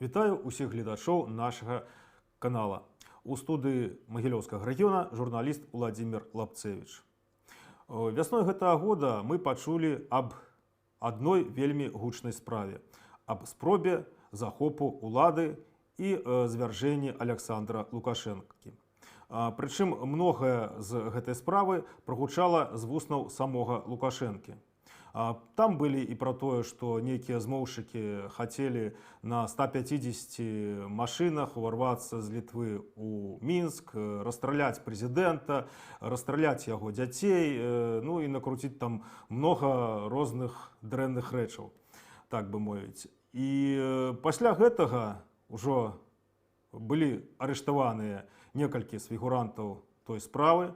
Вітаю усіх глядачоў нашага канала. У студыі Магілёўскага рэгіёна журналіст Владзімір Лапцевіч. Вясной гэтага года мы пачулі аб адной вельмі гучнай справе, аб спробе захопу улады і звяржэнні Аляксандра Лукашэнкі. Прычым многае з гэтай справы прагучала з вуснаў самога Лукашэнкі. Там былі і пра тое, што нейкія змоўшчыкі хацелі на 150 машынах уварвацца з Літвы ў Мінск, расстраляць прэзідэнта, расстраляць яго дзяцей, ну і накруціць там многа розных дрэнных рэчаў, так бы мовіць. І пасля гэтага ўжо былі арыштаваныя некалькі з фігурантаў той справы,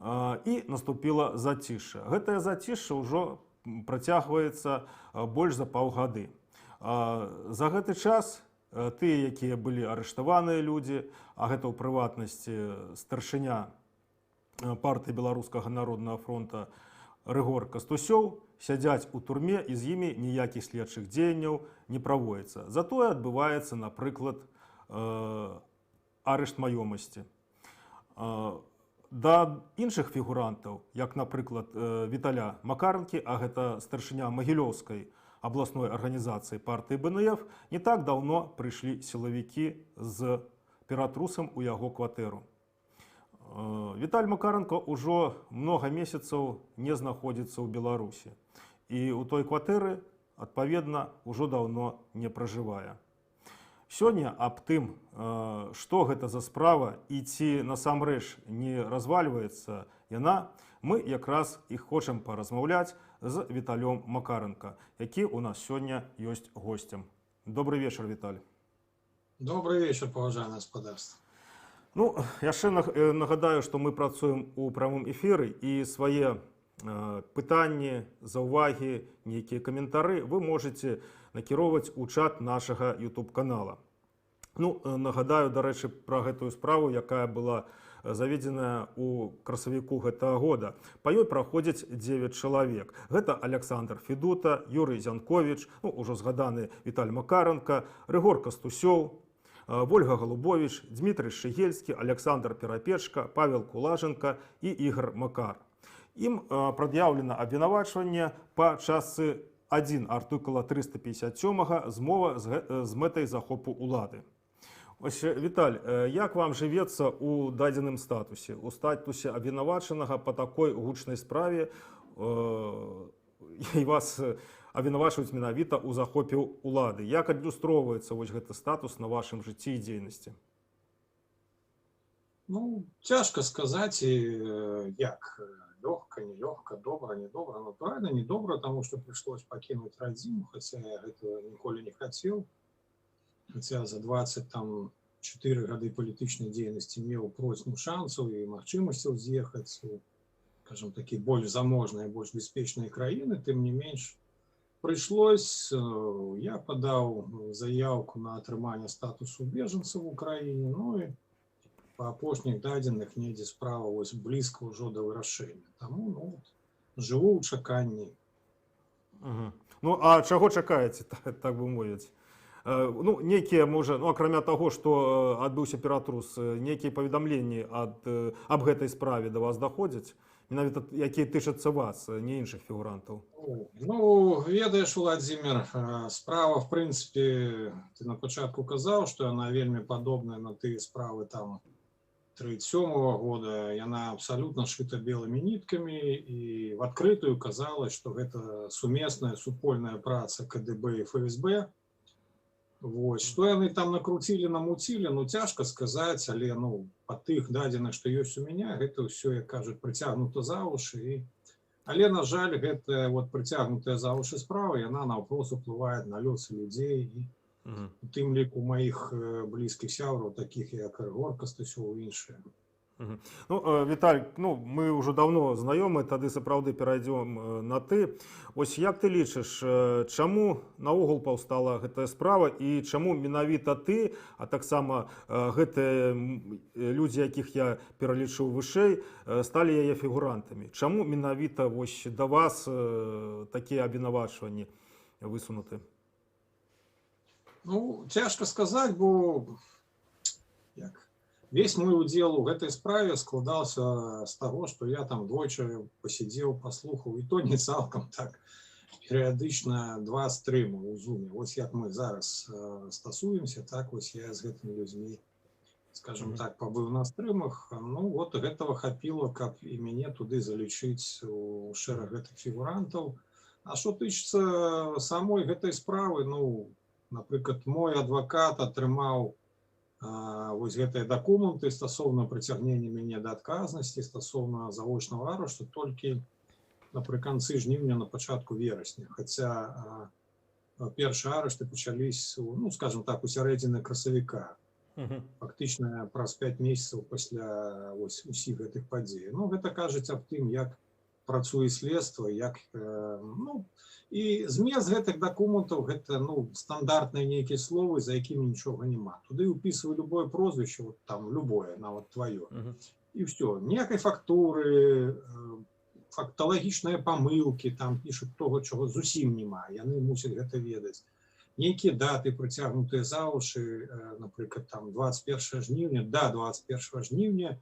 і наступіла зацішша. Гэтае зацішша ўжо працягваецца больш за паўгады. За гэты час тыя, якія былі арыштаваныя людзі, а гэта ў прыватнасці старшыня партыі Беларускага народнага фронта Рыгор Кастусёў, сядзяць у турме, і з імі ніякіх следчых дзеянняў не праводзіцца. Затое адбываецца, напрыклад, арышт маёмасці. Да іншых фігурантаў, як, напрыклад, Віталя Макарэнкі, а гэта старшыня Магілёўскай абласной арганізацыі партыі БНФ, не так даўно прыйшлі сілавікі з ператрусам у яго кватэру. Віталь Макарэнка ўжо многа месяцаў не знаходзіцца ў Беларусі. І ў той кватэры, адпаведна, ўжо даўно не пражывае. Сёння аб тым, што гэта за справа і ці насамрэч не развальваецца яна, мы якраз і хочам паразмаўляць з Віталём Макарэнка, які ў нас сёння ёсць госцем. Добрый вечар, Віталь. Добрый вечер, паважанае гаспадарства. Ну, яшчэ нагадаю, што мы працуем у прамым эфіры, і свае пытанні, заўвагі, нейкія каментары вы можете накіроўваць у чат нашага YouTube-канала. Ну, нагадаю, дарэчы, пра гэтую справу, якая была заведзеная у красавіку гэтага года. Па ёй праходзяць 9 чалавек. Гэта Аляксандр Федута, Юрый Зянковіч, ну, ужо згаданы Віталь Макарэнка, Рыгор Кастусёў, Вольга Голубович, Дмітрый Шыгельскі, Аляксандр Перапечка, Павел Кулаженка і Ігор Макар. Ім прад'яўлена абвінавачванне па частцы 1 артыкула 357 змова з мэтай захопу улады. Ось, Віталь, як вам жывецца ў дадзеным статусе, у статусе абвінавачанага па такой гучнай справе, і вас абвінавачваюць менавіта ў захопе улады? Як адлюстроўваецца вось гэты статус на вашым жыцці і дзейнасці? Ну, цяжка сказаць, як лёгка, нелёгка, добра, недобра. Натуральна, недобра, таму што прыйшлось пакінуць радзіму, хаця я гэтага ніколі не хацеў. Хаця за 24 гады палітычнай дзейнасці меў процьму шансаў і магчымасцяў з'ехаць у, скажем, такі больш заможныя, больш бяспечныя краіны. Тым не менш, прыйшлось, я падаў заяўку на атрыманне статусу бежанца ў краіне, ну і па апошніх дадзеных недзе справа вось блізка ўжо да вырашэння. Таму, ну, жыву ў чаканні. Ну, а чаго чакаеце, так бы мовіць? Ну, нейкія, можа, ну, акрамя таго, што адбыўся ператрус, нейкія паведамленні аб гэтай справе да вас даходзяць, менавіта якія тычацца вас, не іншых фігурантаў? Ну, ведаеш, Владзімір, справа, в прынцыпе, ты на пачатку казаў, што яна вельмі падобная на тыя справы там 1937 года, яна абсалютна шыта белымі ніткамі, і в адкрытую казалось, што гэта сумесная супольная праца КДБ і ФСБ. Вось, што яны там накруцілі, намуцілі, ну, цяжка сказаць, але, ну, па тых дадзеных, што ёсць у мяне, гэта ўсё, як кажуць, прыцягнута за вушы. Але, на жаль, гэтая вот прыцягнутая за вушы справа, яна наўпрост уплывае на лёсы людзей, і у тым ліку маіх блізкіх сябраў, такіх як Рыгор Кастусёў і іншыя. Ну, Віталь, ну, мы ўжо даўно знаёмы, тады сапраўды перайдзём на ты. Ось як ты лічыш, чаму наогул паўстала гэтая справа і чаму менавіта ты, а таксама гэтыя людзі, якіх я пералічыў вышэй, сталі яе фігурантамі? Чаму менавіта вось да вас такія абвінавачванні высунуты? Ну, цяжка сказаць, бо як весь мой удзел у гэтай справе складаўся з таго, што я там двойчы пасядзеў, паслухаў, і то не цалкам так. Перыядычна 2 стрымы ў зуме. Вось як мы зараз стасуемся, так вось я з гэтымі людзьмі, скажем так, пабыў на стрымах. Ну вот гэтага хапіла, каб і мяне туды залічыць у шэраг гэтых фігурантаў. А што тычыцца самой гэтай справы, ну, напрыклад, мой адвакат атрымаў вось гэтыя дакументы стасоўна прыцягнення мяне да адказнасці, стасоўна завочнага арышту толькі напрыканцы жніўня, на пачатку верасня. Хаця першыя арышты пачаліся, ну, скажем так, у сярэдзіне красавіка. Фактычна праз 5 месяцаў пасля вось усіх гэтых падзей. Ну, гэта кажуць аб тым, як працуе следства, як, ну, і змест гэтых дакументаў гэта, ну, стандартныя нейкія словы, за якімі нічога няма. Туды ўпісваю любое прозвішча, вот там любое, нават тваё. І ўсё, ніякай фактуры, факталагічныя памылкі, там пішуць того, чого зусім няма, яны мусяць гэта ведаць. Нейкія даты прыцягнутыя за вушы, напрыклад, там 21 жніўня, да 21 жніўня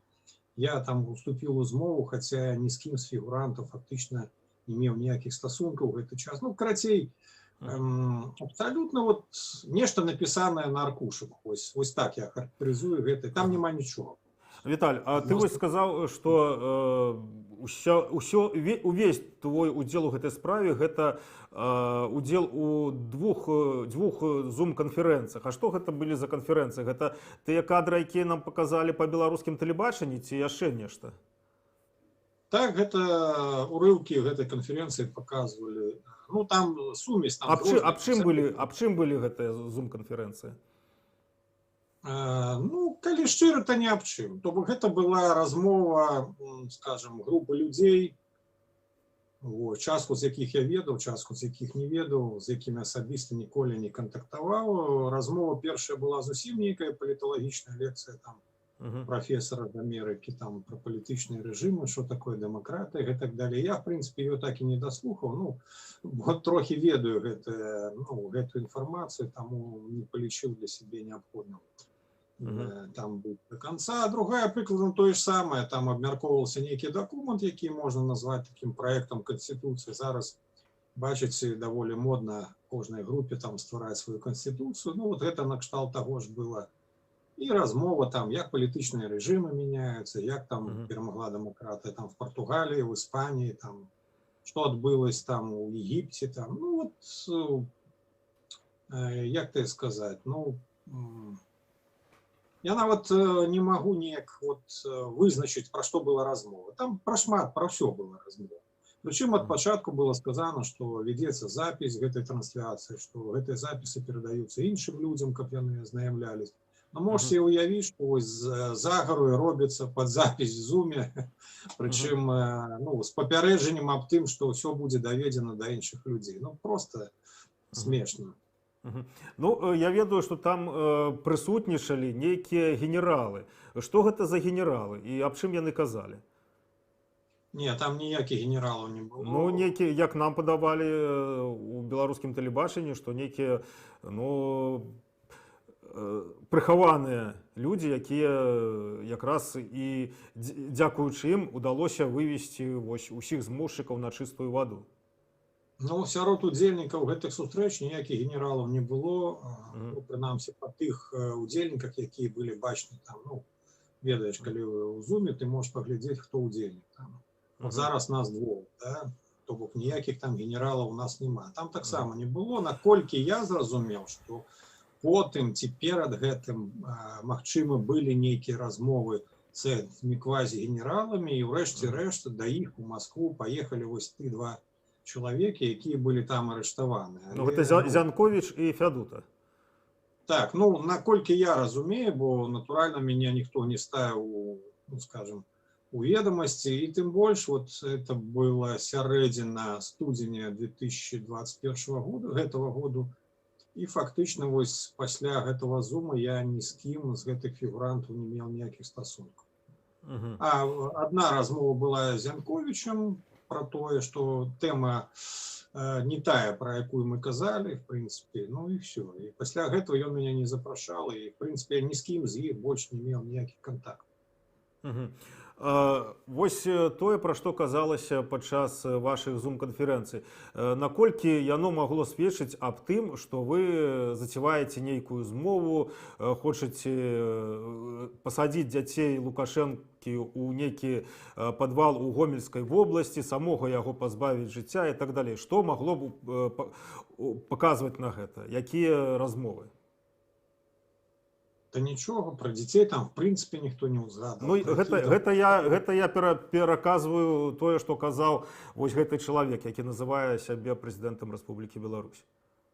я там уступіў у змову, хаця ні з кім з фігурантаў фактычна не меў ніякіх стасункаў у гэты час. Ну, карацей, абсалютна вот нешта напісанае на аркушыку. Вось так я характарызую гэта, там няма нічога. Віталь, а ты вось сказаў, што увесь твой удзел у гэтай справе гэта удзел у двух зум-канферэнцыях. А што гэта былі за канферэнцыі? Гэта тыя кадры, якія нам паказалі па беларускім тэлебачанні, ці яшчэ нешта? Так, гэта урыўкі гэтай канферэнцыі паказвалі. Ну, там сумесь. Аб чым былі гэтыя зум-канферэнцыі? Ну, калі шчыра, то не аб чым. То бок гэта была размова, скажем, групы людзей, частку з якіх я ведаў, частку з якіх не ведаў, з якімі асабіста ніколі не кантактаваў. Размова першая была зусім нейкая паліталагічная лекцыя там професора d'Амерыкі там пра палітычныя рэжымы, што такое дэмакратыя і так далее. Я, в прынцыпе, ее так і не даслухаў. Ну, вот трохі ведаю гэтую інфармацыю, таму не палічыў для сябе неабходным там быць до конца. А другая, прыкладна тое ж самае, там абмяркоўваўся нейкі дакумент, які можна назваць такім праектам канстытуцыі. Зараз, бачыце, даволі модна кожнай групе там ствараць сваю канстытуцыю. Ну, вот гэта накшталт таго ж была. І размова там, як палітычныя рэжымы мяняюцца, як там перамагла дэмакратыя там в Португаліі, в Іспаніі, там, што адбылось там у Егіпце, там, ну, вот, як ты сказаць, ну, я нават не магу неяк вот вызначыць, пра што была размова. Там пра шмат, пра ўсё была размова. Прычым ад пачатку было сказано, што вядзецца запіс гэтай трансляцыі, што гэтыя запісы перадаюцца іншым людзям, каб яны азнаямлялись. Но можете уявіць, што вось загару робіцца пад запіс в зуме, прычым, ну, з папярэджаннем аб тым, што ўсё будзе даведзена да іншых людзей. Ну, просто смешна. Ну, я ведаю, што там прысутнічалі нейкія генералы. Што гэта за генералы і аб чым яны казалі? Не, там ніякіх генералаў не было. Ну, нейкія, як нам падавалі у беларускім тэлебачанні, што нейкія, ну, прыхаваныя людзі, якія якраз і дзякуючы ім удалося вывесці усіх змоўшчыкаў на чыстую ваду. Ну, сярод удзельнікаў гэтых сустрэч ніякіх генералаў не было, прынамсі па тых удзельніках, якія былі бачны там, ну, ведаеш, калі ў зуме ты можаш паглядзець, хто удзельнік там. Зараз нас двое, да? То бок ніякіх там генералаў у нас няма. Там таксама не было, наколькі я зразумеў, што потым ці перад гэтым, магчыма, былі нейкія размовы з этымі квазі-генераламі, і ўрэшце рэшт да іх у Маскву паехалі вось ты два чалавекі, якія былі там арыштаваныя. Ну, гэта Зянковіч і Фядута. Так, ну, наколькі я разумею, бо, натуральна, мяне ніхто не ставіў, ну, скажем, у ведомасці, і тым больш, вот, это была сярэдзіна студзеня 2021 года, гэтага году, і фактычна, вось, пасля гэтага зума я ні з кім з гэтых фігурантаў не меў ніякіх стасункаў. А адна размова была з Зянковічем, про тое, што тэма не тая, про якую мы казалі, в прынцыпе, ну і все. І пасля гэтага ён мяне не запрашаў, і, в прынцыпе, я ні з кім з іх больш не меў ніякіх кантактаў. Мгм. Вось тое, пра што казалася падчас вашых зум-канферэнцый. Наколькі яно магло сведчыць аб тым, што вы заціваеце нейкую змову, хочаце пасадзіць дзяцей Лукашэнкі ў нейкі падвал у Гомельскай вобласці, самога яго пазбавіць жыцця і так далей. Што магло б паказваць на гэта? Якія размовы? Та нічога, пра дзяцей там, в прынцыпе, ніхто не ўзгадаў. Ну, гэта я пераказваю тое, што казаў вось гэты чалавек, які называе сябе прэзідэнтам Рэспублікі Беларусь.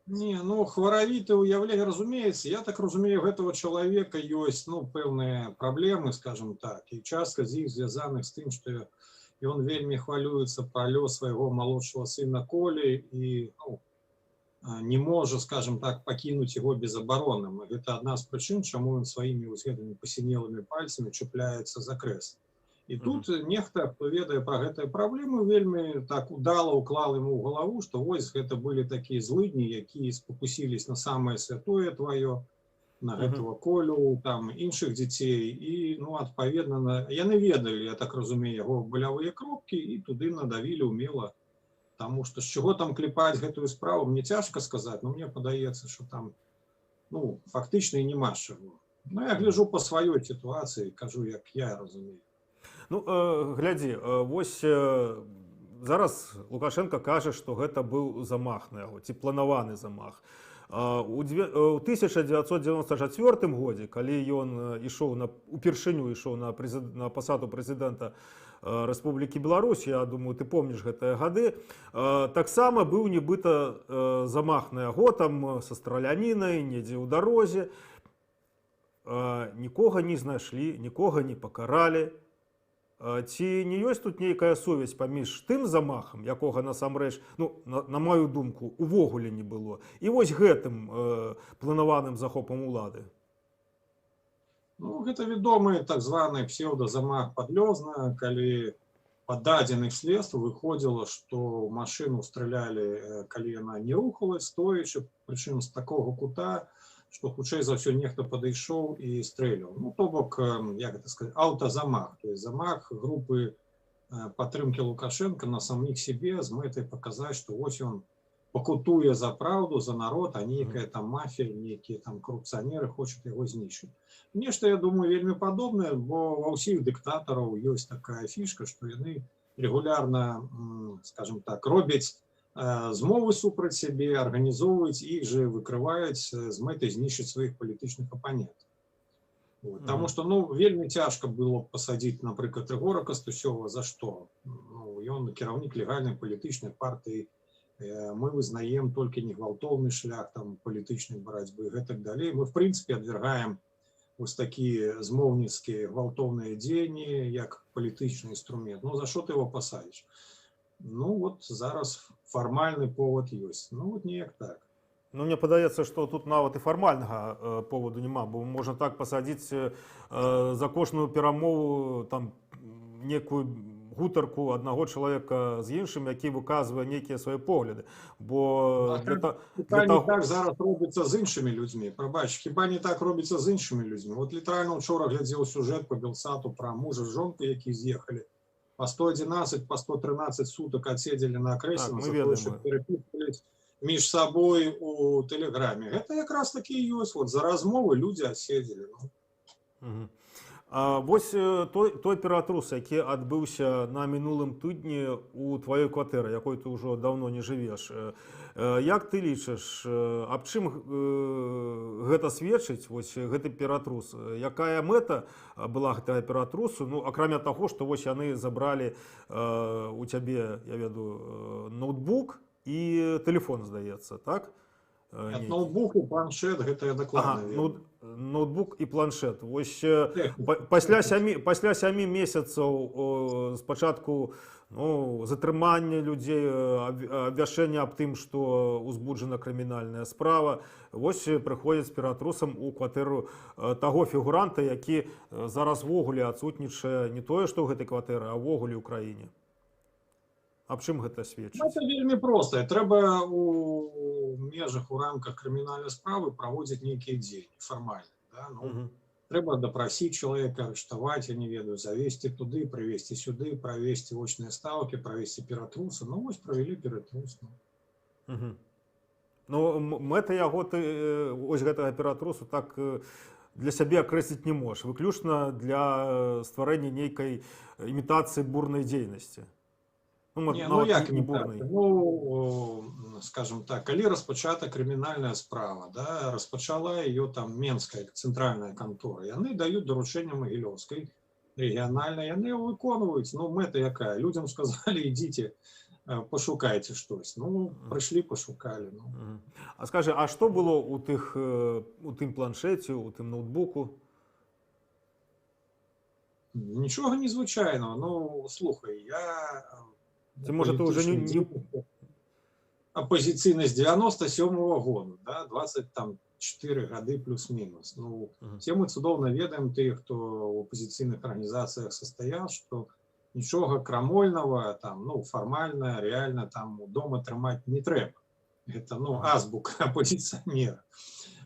Не, ну, хваравіты ўяўленне, разумеецца, я так разумею, гэтага чалавека ёсць, ну, пэўныя праблемы, скажем так, і частка з іх звязаных з тым, што ён вельмі хвалюецца пра лёс свайго малодшага сына Колі і, ну, не можа, скажем так, пакінуць яго безабаронным. Гэта адна з прычын, чаму ён сваімі вось гэтымі пасінелымі пальцамі чапляецца за крэс. І тут нехта, хто ведае пра гэтыя праблемы, вельмі так удала ўклал яму ў галаву, што вось гэта былі такія злыдні, якія спакусілись на самае святое тваё, на гэтага Колю, там іншых дзяцей, і, ну, адпаведна, яны ведалі, я так разумею, яго балявыя кропкі, і туды надавілі ўмела. Таму што з чаго там клепаць гэтую справу, мне цяжка сказаць, но мне падаецца, што там, ну, фактычна і няма з чаго. Ну, я гляджу па сваёй сітуацыі, кажу, як я разумею. Ну, глядзі, вось зараз Лукашенко кажа, што гэта быў замах на яго, ці планаваны замах. У 1994 годзе, калі ён упершыню ішоў на пасаду прэзідэнта Рэспублікі Беларусь, я думаю, ты помніш гэтыя гады, таксама быў нібыта замах на яго там са стралянінай, недзе ў дарозе. Нікога не знайшлі, нікога не пакаралі. Ці не ёсць тут нейкая сувязь паміж тым замахам, якога насамрэч, ну, на маю думку, увогуле не было, і вось гэтым планаваным захопам улады? Ну, гэта вядомы так званы псеўдазамах Падлёзна, калі па дадзеных следстваў выходзіла, што ў машыну стралялі, калі яна не рухалась, стоячы, прычым з такога кута, што хутчэй за ўсё нехта падышоў і стрэляў. Ну, то бок, як гэта сказаць, аўтазамах, то есть замах групы падтрымкі Лукашенка на саміх сябе з мэтай паказаць, што вось ён пакутуе за праўду, за народ, а нейкая там мафія, нейкія там карупцыянеры хочуць яго знішчыць. Нешта, я думаю, вельмі падобнае, бо ва ўсіх дыктатараў ёсць такая фішка, што яны регулярна, скажем так, робяць змовы супраць сябе, арганізоўваюць іх же, выкрываюць з мэтай знішчыць сваіх палітычных апанентаў. Таму што, ну, вельмі цяжка было пасадзіць, напрыклад, Рыгора Кастусёва за што? Ну, ён кіраўнік легальнай палітычнай партыі, мы вызнаем толькі негвалтоўны шлях там палітычнай барацьбы і гэтак далей. Мы, в прынцыпе, адвергаем вось такія змоўніцкія гвалтоўныя дзеянні як палітычны інструмент. Ну, за што ты его пасадзіш? Ну, вот зараз фармальны повод ёсць. Ну, вот неяк так. Ну, мне падаецца, што тут нават і фармальнага поводу няма, бо можна так пасадзіць за кожную перамову там некую гутарку аднаго чалавека з іншым, які выказвае нейкія свае погляды. Бо Хіба не так зараз робіцца з іншымі людзьмі? Прабач, хіба не так робіцца з іншымі людзьмі? Вот літаральна учора глядзеў сюжэт па Белсату пра мужа з жонкай, які з'ехалі. Па 111, па 113 сутак адседзелі на акрэсе, за тое, што перапісваюць між сабой у тэлеграме. Гэта якраз такі ёсць. Вот за размовы людзі адседзелі. Вось той ператрус, які адбыўся на мінулым тыдні у тваёй кватэры, якой ты ўжо даўно не жывеш. Як ты лічыш, аб чым гэта сведчыць, вось гэты ператрус? Якая мэта была гэтага ператрусу? Ну, акрамя таго, што вось яны забралі у цябе, я ведаю, ноутбук і тэлефон, здаецца, так? Ноутбук і планшет, гэта я дакладна ведаю. Ноутбук і планшет. Вось пасля 7 месяцаў спачатку затрымання людзей, абвяшчэння аб тым, што узбуджана крымінальная справа, вось прыходзяць з ператрусам у кватэру таго фігуранта, які зараз ввогуле адсутнічае не тое, што ў гэтай кватэры, а ввогуле ў краіне. Аб чым гэта Ну, сведчыць? это вельмі проста. Трэба у межах, у рамках крымінальнай справы праводзіць нейкія дзеянні фармальныя. Да? Ну, Мгм. трэба дапрасіць чалавека, арыштаваць, я не ведаю, завесці туды, прывесці сюды, правесці очныя стаўкі, правесці ператрусы. Ну, вось правялі ператрус. Ну. Мгм. Ну, мэта яго ты ось гэтага ператрусу так для сябе акрэсліць не можаш, выключна для стварэння нейкай імітацыі бурнай дзейнасці. Ну, Не, ну нават як не імітацыя? бурнай. Ну, скажем так, калі распачата крымінальная справа, да, распачала ее там Менская цэнтральная кантора, яны даюць даручэнне Магілёўскай рэгіянальнай, яны яго выконваюць. Ну, мэта якая? Людзям сказалі, ідзіце, пашукайце штось. Ну, прыйшлі, пашукалі. Ну. Мгм. А скажы, а што было у тым планшеце, у тым ноутбуку? Нічога незвычайного. Ну, слухай, я Ці можа ты ўжо не... оппозиційность 97-го года, да, 24 гады плюс-минус. Ну, все мы цудоўна ведаем, те, кто в оппозиционных организациях состоял, что ничего крамольного, там, ну, формально, реально там дома трымать не трэба. Это, ну, азбука оппозиционера.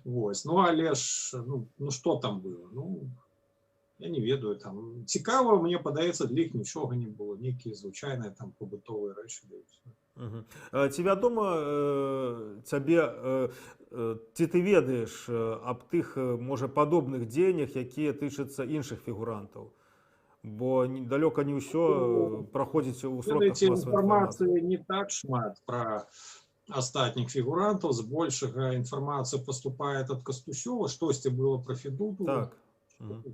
Вот. Ну, але ж, ну, что там было? Ну, я не ведаю, там, цікаво, мне падаецца, для іх нічога не было, нейкія звычайныя там побытовыя рэчы. Ці вядома цябе, ці ты ведаеш аб тых, можа, падобных дзеяннях, якія тычацца іншых фігурантаў? Бо далёка не ўсё праходзіць у сродках масавай інфармацыі. Інфармацыі не так шмат пра астатніх фігурантаў, збольшага інфармацыя паступае ад Кастусёва, штосьці было пра Федуту. Так.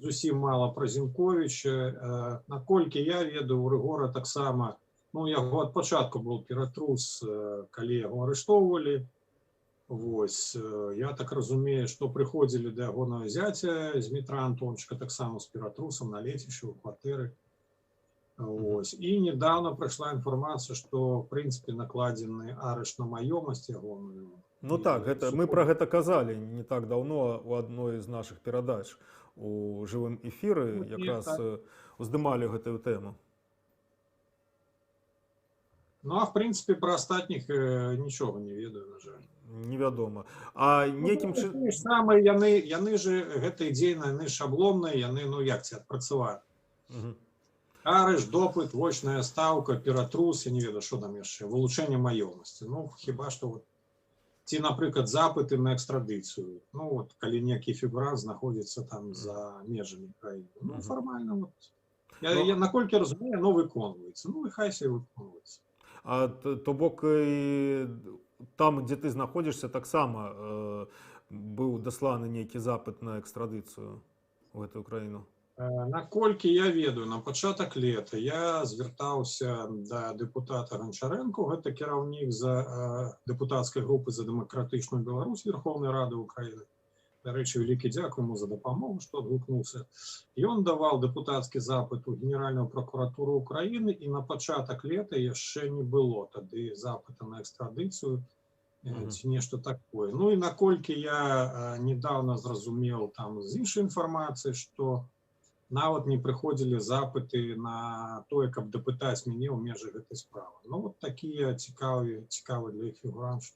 Зусім мала пра Зінковіча. Наколькі я ведаю, у Рыгора таксама, ну, яго ад пачатку быў ператрус, калі яго арыштоўвалі. Вось, я так разумею, што прыходзілі да ягонага зяця Змітра Антончыка таксама з ператрусам на лецішчы ў кватэры. Вось. І недавно прыйшла інфармацыя, што, в прынцыпе, накладзены арышт на маёмасць ягоную. Ну так, мы пра гэта казалі не так даўно у адной з нашых перадач. У жывым эфіры якраз уздымалі гэтую тэму. Ну, а в прынцыпе, пра астатніх нічога не ведаю, на жаль. Невядома. А нейкім чынам... Яны же гэтай дзейныя, яны шаблонныя, яны, ну, як ці адпрацавалі. Арышт, допыт, вочная стаўка, ператрус, я не ведаю, што там яшчэ, вылучэнне маёмасці. Ну, хіба што вот ці, напрыклад, запыты на экстрадыцыю. Ну, вот, калі нейкі фігурант знаходзіцца там за межамі краіны. Ну, фармальна, вот. Я наколькі разумею, оно выконваецца. Ну, і хай сабе выконваецца. А то бок там, дзе ты знаходзішся, таксама быў дасланы нейкі запыт на экстрадыцыю ў гэтую краіну? Наколькі я ведаю, на пачатак лета я звяртаўся да дэпутата Ганчарэнко, гэта кіраўнік дэпутацкай групы за дэмакратычную Беларусь Верховнай Рады Украіны. Дарэчы, вялікі дзякуй яму за дапамогу, што адгукнуўся. Ён даваў дэпутацкі запыт у Генеральную пракуратуру Украіны, і на пачатак лета яшчэ не было тады запыта на экстрадыцыю ці нешта такое. Ну і наколькі я недавно зразумеў там з іншай інфармацыі, што нават не прыходзілі запыты на тое, каб дапытаць мяне ў межах гэтай справы. Ну, вот такія цікавыя для іх фігуранты.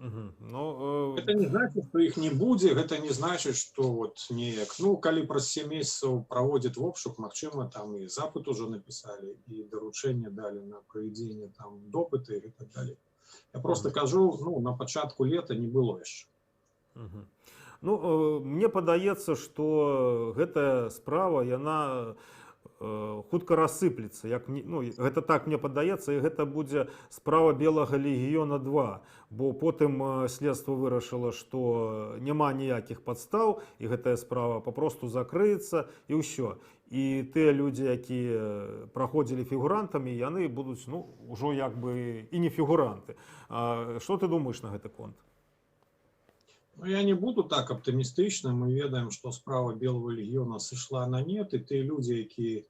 Это не значит, што іх не будзе, гэта не значит, што вот неяк, ну, калі праз 7 месяцаў праводзяць обшук, магчыма, там і запыт ужо напісалі, і даручэнне далі на правядзенне там допыты і так далее. Я просто кажу, ну, на пачатку лета не было яшчэ. Ну, мне падаецца, што гэтая справа, яна хутка рассыплецца. Ну, гэта так мне падаецца, і гэта будзе справа Белага легіёна 2, бо потым следства вырашыла, што няма ніякіх падстаў, і гэтая справа папросту закрыецца, і ўсё. І тыя людзі, якія праходзілі фігурантамі, яны будуць, ну, ужо як бы і не фігуранты. Што ты думаеш на гэты конт? Ну, я не буду так оптимистичным. Мы ведаем, что справа Белого легиона сошла на нет, и те люди, которые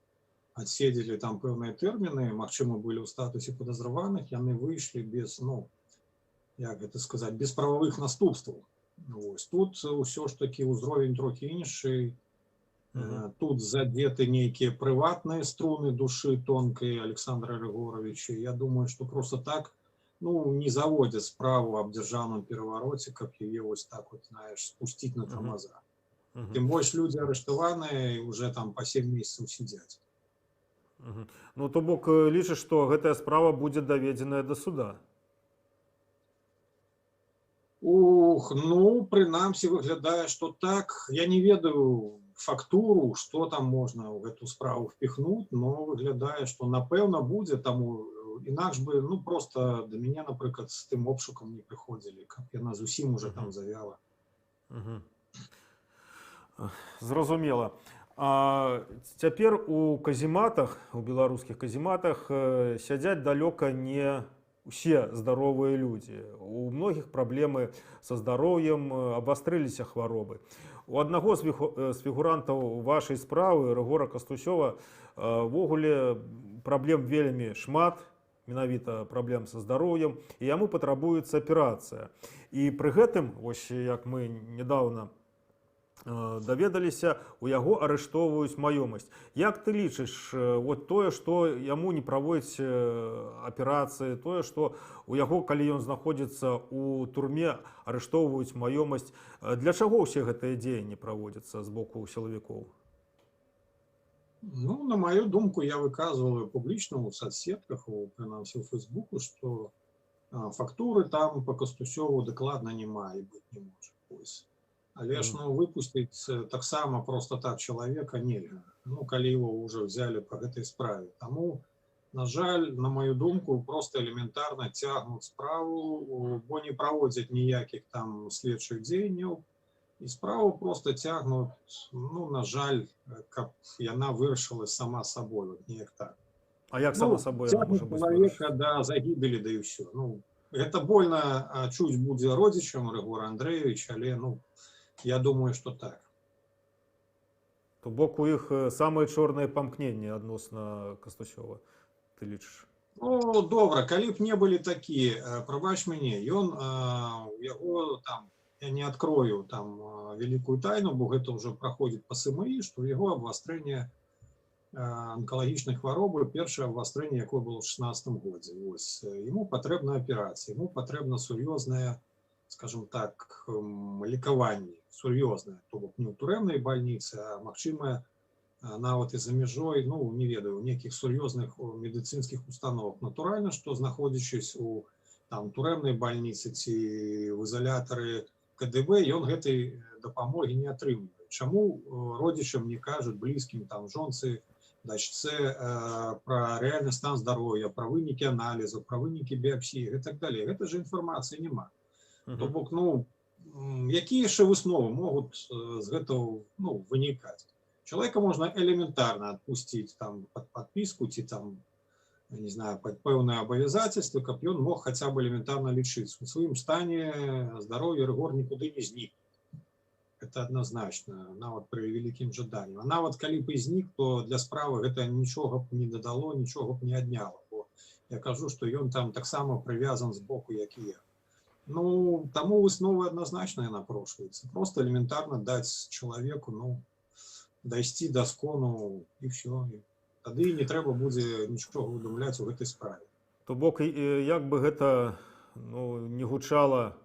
отседели там певные термины, магчыма, были в статусе подозреваных, яны вышли без, ну, як это сказать, без правовых наступстваў. Ось. Тут все ж таки узровень трохи інший. Тут задеты некие приватные струны души тонкой Александра Григоровича. Я думаю, что просто так, ну, не заводят справу об державном перевороте, как ее вот так вот, знаешь, спустить на тормоза. Тем больше люди арыштаваныя уже там по 7 месяцев сидят. Ну, то бок лічыш, што гэтая справа будзе даведзеная да суда. Ух, ну, прынамсі выглядае, что так. Я не ведаю фактуру, что там можно в эту справу впихнуть, но выглядае, что напэўна будзе, таму інакш бы, ну, просто до меня, напрыклад, з тым обшукам не прыходзілі, каб яна зусім уже там завяла. Зразумела. А цяпер у казематах, у беларускіх казематах сядзяць далёка не усе здаровыя людзі. У многіх праблемы са здароўем, абастрыліся хваробы. У аднаго з фігурантаў вашай справы, Рыгора Кастусёва, ввогуле праблем вельмі шмат, менавіта праблем са здароўем, і яму патрабуецца аперацыя. І пры гэтым, вось як мы нядаўна даведаліся, у яго арыштоўваюць маёмасць. Як ты лічыш, вот тое, што яму не праводзяць аперацыі, тое, што у яго, калі ён знаходзіцца ў турме, арыштоўваюць маёмасць, для чаго ўсе гэтыя дзеянні праводзяцца з боку сілавікоў? Ну, на мою думку, я выказываю публично в соцсетках, прынамсі у Фейсбуку, что фактуры там по Кастусёву дакладна няма і быць не можа. Але ж, ну, выпустить таксама просто так человека нельга, ну, калі его уже взяли по гэтай справе. Таму, на жаль, на мою думку, просто элементарно цягнуць справу, бо не праводзяць ніякіх там следчых дзеянняў, і справу просто цягнуць, ну, на жаль, каб яна вырашыла сама сабой, вот неяк так. А як сама сабой яна можа быць вырашана? Человека до загибели, да і ўсё. Ну, гэта больно чуць будзе родзічам Рыгора Андрэевича, але, ну, я думаю, что так. То бок у іх самыя чорныя памкненні адносна Кастусёва, ты лічыш? Ну, добра, калі б не былі такія, прабач мяне, ён, яго там, я не открою там великую тайну, бо гэта ўжо праходзіць па СМИ, што яго абвастрэнне онкалагічнай хваробы, першае абвастрэнне, якое было ў 16 годзе. Вось, яму патрэбна аперацыя, яму патрэбна сур'ёзная, скажем так, лекаванне, сур'ёзнае, то бок не ў турэмнай бальніцы, а магчыма нават і за мяжой, ну, не ведаю, у нейкіх сур'ёзных медыцынскіх установах. Натуральна, што знаходзячись у там турэмнай бальніцы ці ў ізалятары КДБ, ён гэтай дапамогі не атрымлівае. Чаму родзічам не кажуць, блізкім, там, жонцы, дачцэ пра рэальны стан здароўя, пра вынікі аналізаў, пра вынікі біяпсіі і так далей. Гэта ж інфармацыі няма. То бок, ну, якія яшчэ высновы могуць з гэтага, ну, вынікаць? Человека можно элементарно отпустить там под подписку, ці там, не знаю, под пэўнае абавязательства, каб ён мог хотя бы элементарно лечиться. У сваім стане здоровья Рыгор никуды не знік. Это однозначно, нават при великім жаданні. А нават калі б і знік, то для справы гэта нічога б не дадало, нічога б не адняло. Бо я кажу, что ён там таксама прывязан з боку, як і я. Ну, таму высновы адназначныя напрошваюцца. Просто элементарно даць человеку, ну, дайсці да скону і все. Тады не трэба будзе нічога выдумляць у гэтай справе. То бок, як бы гэта, ну, не гучала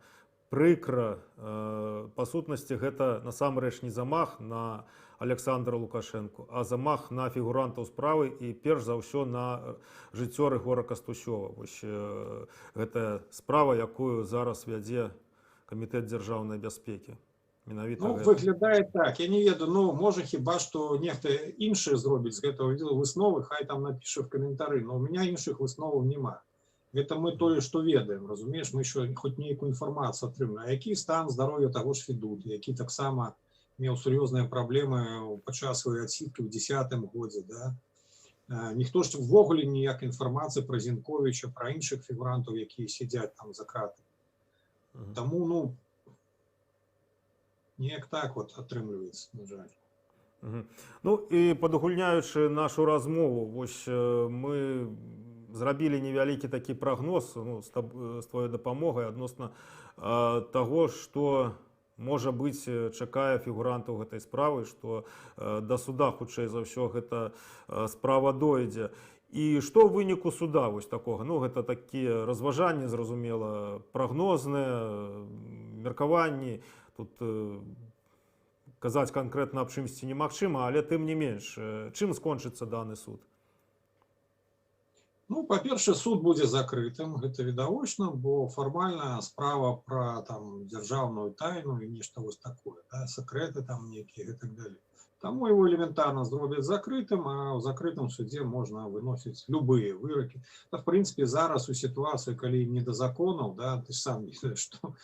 прыкра, па сутнасці гэта насамрэч не замах на Александра Лукашенко, а замах на фігурантаў справы і перш за ўсё на жыццё Рыгора Кастусёва. Вось гэта справа, якую зараз вядзе Камітэт дзяржаўнай бяспекі. Ну, выглядае так, я не ведаю, ну, можа хіба што нехта іншы зробіць з гэтага высновы, хай там напіша в каментары, но у меня іншых высноваў няма. Гэта мы тое, што ведаем, разумееш, мы еще хоць нейкую інфармацыю атрымаем. А які стан здароўя таго ж Федута, які таксама меў сур'ёзныя праблемы падчас сваёй адсідкі ў 10-м годзе, да? Ніхто ж увогуле ніякай інфармацыі пра Зінковіча, пра іншых фігурантаў, якія сядзяць там за кратамі. Таму, ну, неяк так вот атрымліваецца, на жаль. Ну і падгульняючы нашу размову, вось мы зрабілі невялікі такі прагноз, ну, з тваёй дапамогай адносна таго, што можа быць, чакае фігурантаў гэтай справы, што да суда хутчэй за ўсё гэта справа дойдзе. І што ў выніку суда вось такога? Ну, гэта такія разважанні, зразумела, прагнозныя, меркаванні. Тут казаць канкрэтна аб чымсьці немагчыма, але тым не менш, чым скончыцца даны суд? Ну, па-першае, суд будзе закрытым, гэта відавочна, бо фармальна справа пра там дзяржаўную тайну і нешта вось такое, да, сакрэты там нейкія і так далее. Таму его элементарна зробяць закрытым, а ў закрытым судзе можна выносіць любыя вырокі. В прынцыпе, зараз у сітуацыі, калі не да законаў, да, ты сам ведаеш, што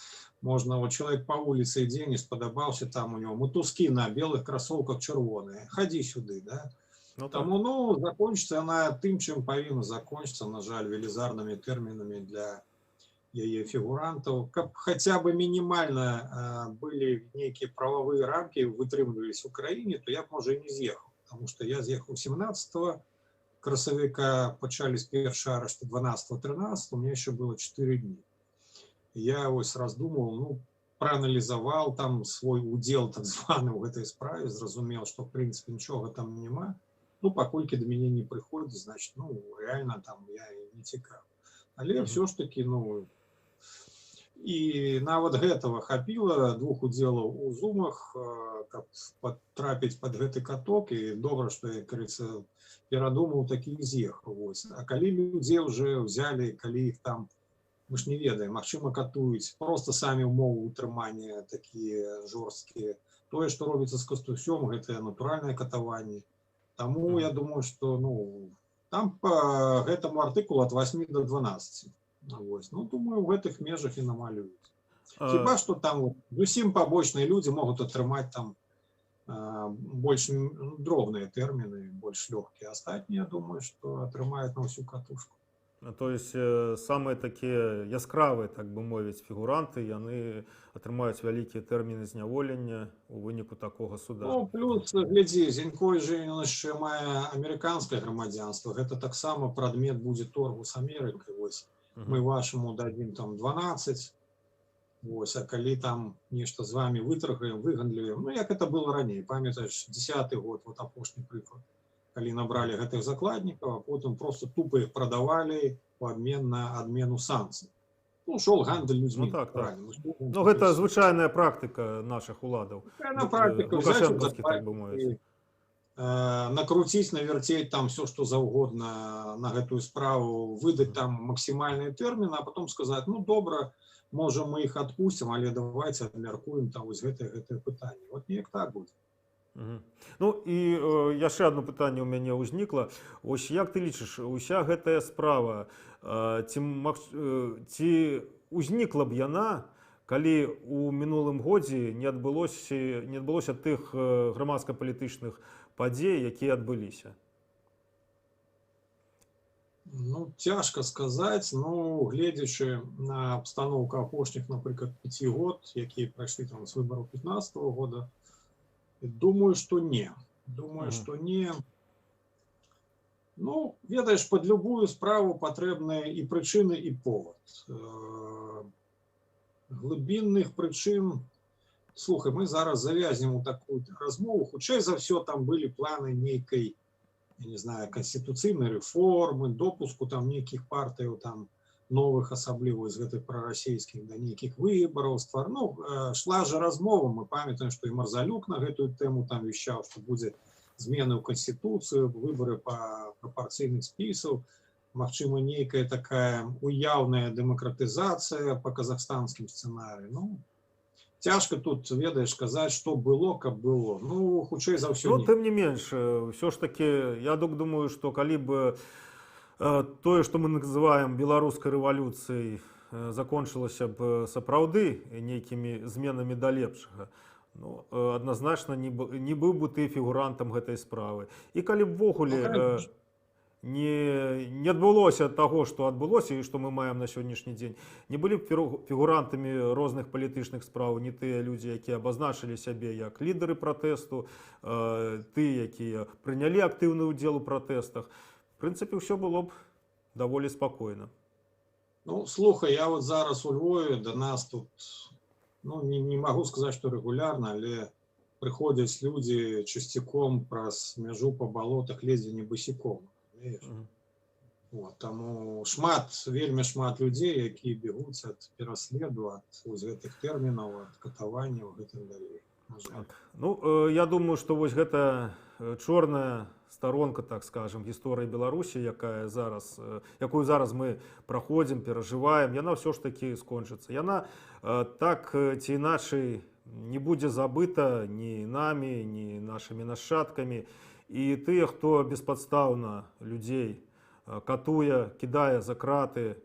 можна, вот чалавек па вуліцы ідзе, не спадабаўся, там у него матузкі на белых красоўках чырвоныя, хадзі сюды, да. Ну, так. Таму, ну, закончыцца яна тым, чым павінна закончыцца, на жаль, велізарнымі тэрмінамі для яе фігурантаў, каб хаця бы мінімальна былі нейкія прававыя рамкі вытрымліваліся ў краіне, то я б, можа, і не з'ехаў, потому што я з'ехаў 17 красавіка, пачались першыя арышты 12-13, у меня еще было 4 дні. Я вось раздумывал, ну, прааналізаваў там свой удзел так званы ў гэтай справе, зразумеў, што в прынцыпе нічога там няма. Ну, паколькі да мяне не прыходзіць, значит, ну, реально там я не цікавы. Але все ж таки, ну, і нават гэтага хапіла, 2 удзелаў у зумах, каб патрапіць пад гэты каток, і добра, што я, кажется, перадумаў такі і з'ехаў. Вось. А калі людзей уже взяли, калі іх там, мы ж не ведаем, магчыма, катуюць, просто самі ўмовы ўтрымання такія жорсткія. Тое, што робіцца з Кастусём, гэта натуральнае катаванне. Таму я думаю, што, ну, там по гэтаму артыкулу от 8 до 12. Вось. Ну, думаю, в гэтых межах і намалююць. Хіба што там зусім пабочныя людзі могуць атрымаць там больш дробныя тэрміны, больш лёгкія. Астатнія, я думаю, што атрымаюць на ўсю катушку. То есть самыя такія яскравыя, так бы мовіць, фігуранты, яны атрымаюць вялікія тэрміны зняволення у выніку такога суда. Ну, плюс, глядзі, Зінько же яшчэ мае амерыканскае грамадзянства. Гэта таксама прадмет будзе торгу з Амерыкай. Вось. Мы вашаму дадзім там 12, вось, а калі там нешта з вами вытргаем, выгандлюем, ну, як это было раней, памятаеш, 10-й год, вот апошні прыклад, калі набралі гэтых закладнікаў, а потым просто тупо іх прадавалі у абмен на адмену санкцый. Ну, шел гандаль людзьмі. Ну, так, так. Ну, гэта звычайная практыка наших уладаў. Звычайная практыка, лукашэнкаўскі, так бы мовіць. Накруціць, навярцець там все, што заўгодна на гэтую справу, выдаць там максімальныя тэрміны, а потом сказаць, ну, добра, можа, мы іх адпусцім, але давайте абмяркуем там вось гэтае пытанне. Вот неяк так будзе. Ну, і яшчэ одно пытанне ў мяне ўзнікла. Ось як ты лічыш, уся гэтая справа, ці ўзнікла б яна, калі у мінулым годзе не адбылося тых грамадска-палітычных падзей, якія адбыліся? Ну, цяжка сказаць, ну, гледзячы на абстаноўку апошніх, напрыклад, 5 год, якія прайшлі там з выбараў 15-го года, думаю, што не. Думаю, што не. Ну, ведаеш, пад любую справу патрэбныя і прычыны, і повод. Глыбінных прычын, слухай, мы зараз завязнем у такую размову, хутчэй за ўсё там былі планы нейкай, я не знаю, конституцыйнай рэформы, допуску там нейкіх партыяў там новых, асабліва з гэтых прарасійскіх, да нейкіх выбараў, ну, шла же размова, мы памятаем, што і Марзалюк на гэтую тэму там вещаў, што будзе змены ў канституцыю, выбары па прапарцыйных спісаў, магчыма, нейкая такая уяўная дэмакратызацыя па казахстанскім сцэнарыі. Ну, цяжка тут, ведаеш, казаць, што было, каб было. Ну, хутчэй за ўсё. Ну, тым не менш, ўсё ж таки, я думаю, што калі б тое, што мы называем беларускай рэвалюцыяй, закончылася б сапраўды нейкімі зменамі да лепшага, ну, адназначна не быў бы ты фігурантам гэтай справы. І калі б ввогуле не адбылося таго, што адбылося і што мы маем на сённяшні дзень, не былі б фігурантамі розных палітычных спраў не тыя людзі, якія абазначылі сябе як лідары пратэсту, тыя, якія прынялі актыўны ўдзел у пратэстах. В прынцыпе, ўсё было б даволі спакойна. Ну, слухай, я вот зараз у Львове, да нас тут ну, не могу сказать, что регулярно, але приходят люди частиком праз мяжу по болотах ледзьве не босиком. Мгм. Вот, таму вельмі шмат людзей, якія бегуць ад пераследу, ад вось гэтых тэрмінаў, ад катаванняў, гэтым далей. На жаль. Ну, я думаю, што вось гэта чорная старонка, так скажем, гісторыі Беларусі, якую зараз мы праходзім, перажываем, яна ўсё ж такі скончыцца. Яна так ці іначай не будзе забыта ні намі, ні нашымі нашчадкамі. І тыя, хто беспадстаўна людзей катуе, кідае за краты,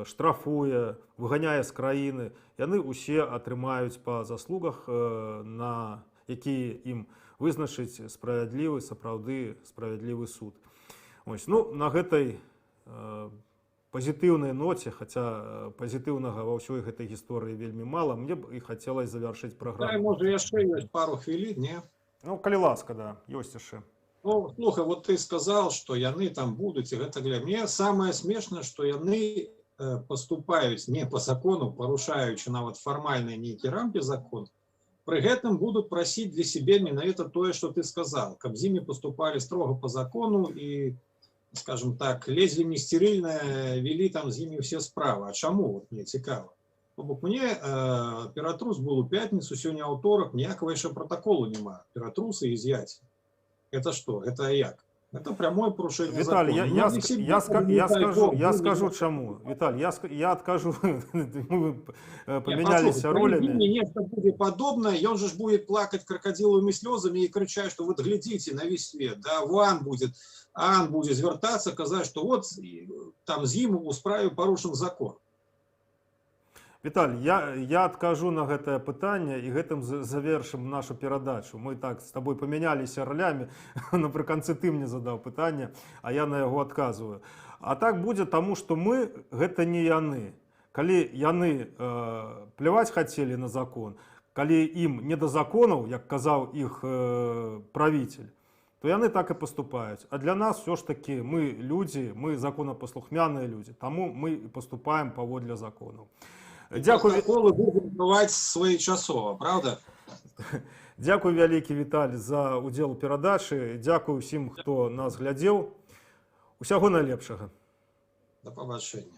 штрафуе, выганяе з краіны, яны ўсе атрымаюць па заслугах, на якія ім вызначыць справядлівы, сапраўды справядлівы суд. Ось, ну, на гэтай пазітыўнай ноце, хаця пазітыўнага ва ўсёй гэтай гісторыі вельмі мала, мне б і хацелася завяршыць Да, праграму. можа яшчэ ёсць пару хвілін, не? Ну, калі ласка, да, ёсць яшчэ. Ну, слухай, вот ты сказал, что яны там будут, и это для меня самое смешное, что яны поступают не по закону, порушаючи нават формальные некие рамки закона, при этом будут просить для себя менавіта тое, что ты сказал, каб з імі поступали строго по закону и, скажем так, лезли не стерильно, вели там з імі все справы. А чему? Вот мне цікаво. Бо мне ператрус был у пятницу, сегодня аўторак, ніякого еще протоколу нема. Ператрусы и изъятия. Это что? Это як? Это прямое порушение Виталий, закона. я скажу чему. Виталий, я откажу. Мы поменялись ролями. Нечто будет подобное, и он же будет плакать крокодиловыми слезами и кричать, что вот глядите на весь свет. Да, Ан будет звертаться, сказать, что вот там зиму у справе порушен закон. Віталь, я адкажу на гэтае пытанне і гэтым завершым нашу перадачу. Мы так з табой памяняліся ролямі, напрыканцы ты мне задаў пытанне, а я на яго адказваю. А так будзе таму, што мы гэта не яны. Калі яны пляваць хацелі на закон, калі ім не да законаў, як казаў іх правіцель, то яны так і паступаюць. А для нас все ж таки мы людзі, мы законапаслухмяныя людзі, таму мы паступаем паводле законаў. Дякую. Протоколы будут бывать своечасова, правда? Дякую вялікі, Віталь, за удзел у перадачы. Дякую ўсім, хто нас глядзеў. Усяго найлепшага. До побачення.